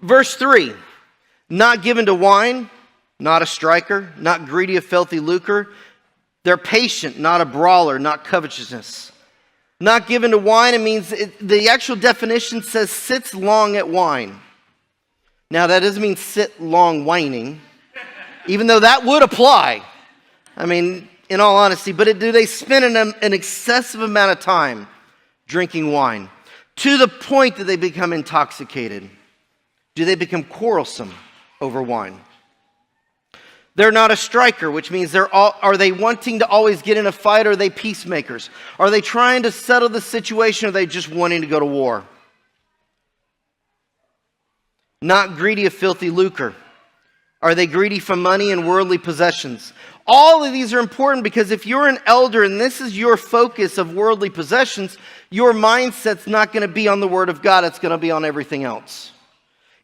Verse 3, not given to wine, not a striker, not greedy of filthy lucre. They're patient, not a brawler, not covetousness. Not given to wine, it means, the actual definition says sits long at wine. Now that doesn't mean sit long whining, even though that would apply. I mean, in all honesty, but do they spend an excessive amount of time drinking wine to the point that they become intoxicated? Do they become quarrelsome over wine? They're not a striker, which means are they wanting to always get in a fight, or are they peacemakers? Are they trying to settle the situation, or are they just wanting to go to war? Not greedy of filthy lucre. Are they greedy for money and worldly possessions? All of these are important because if you're an elder and this is your focus of worldly possessions, your mindset's not going to be on the Word of God. It's going to be on everything else.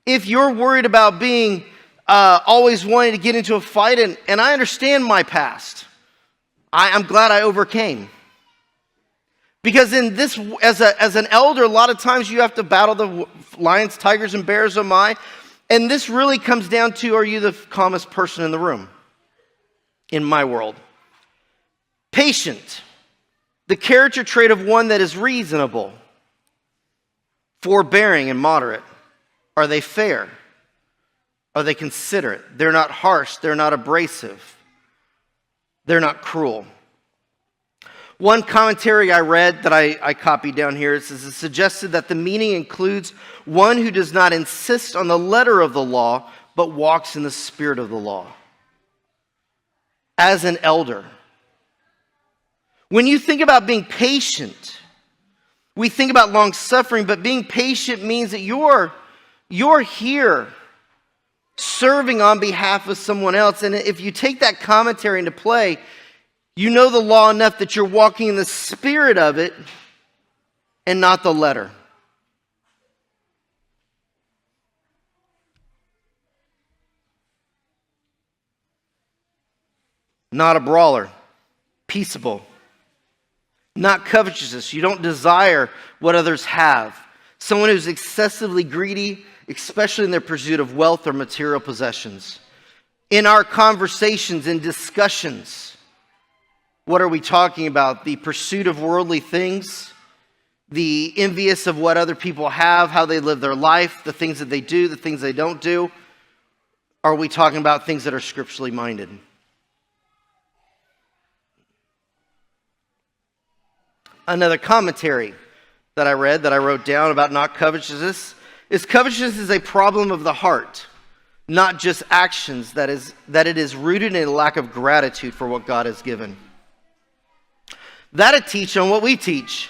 If you're worried about being always wanting to get into a fight, and I understand my past. I'm glad I overcame. Because in this, as an elder, a lot of times you have to battle the lions, tigers, and bears, oh my. And this really comes down to, are you the calmest person in the room? In my world. Patient. The character trait of one that is reasonable. Forbearing and moderate. Are they fair? Are they considerate? They're not harsh. They're not abrasive. They're not cruel. One commentary I read that I copied down here, it says it suggested that the meaning includes one who does not insist on the letter of the law, but walks in the spirit of the law. As an elder. When you think about being patient, we think about long suffering, but being patient means that you're here serving on behalf of someone else. And if you take that commentary into play, you know the law enough that you're walking in the spirit of it and not the letter. Not a brawler, peaceable, not covetous. You don't desire what others have. Someone who's excessively greedy, especially in their pursuit of wealth or material possessions. In our conversations and discussions, what are we talking about? The pursuit of worldly things, the envious of what other people have, how they live their life, the things that they do, the things they don't do? Are we talking about things that are scripturally minded? Another commentary that I read, that I wrote down about not covetousness, is covetousness is a problem of the heart, not just actions, that it is rooted in a lack of gratitude for what God has given. That'll teach on what we teach.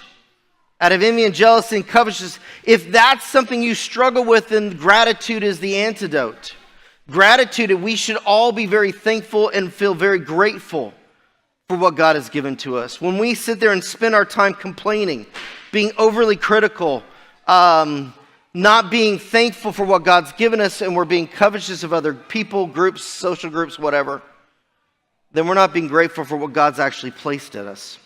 Out of envy and jealousy and covetousness, if that's something you struggle with, then gratitude is the antidote. Gratitude, and we should all be very thankful and feel very grateful for what God has given to us. When we sit there and spend our time complaining, being overly critical, not being thankful for what God's given us, and we're being covetous of other people, groups, social groups, whatever, then we're not being grateful for what God's actually placed in us.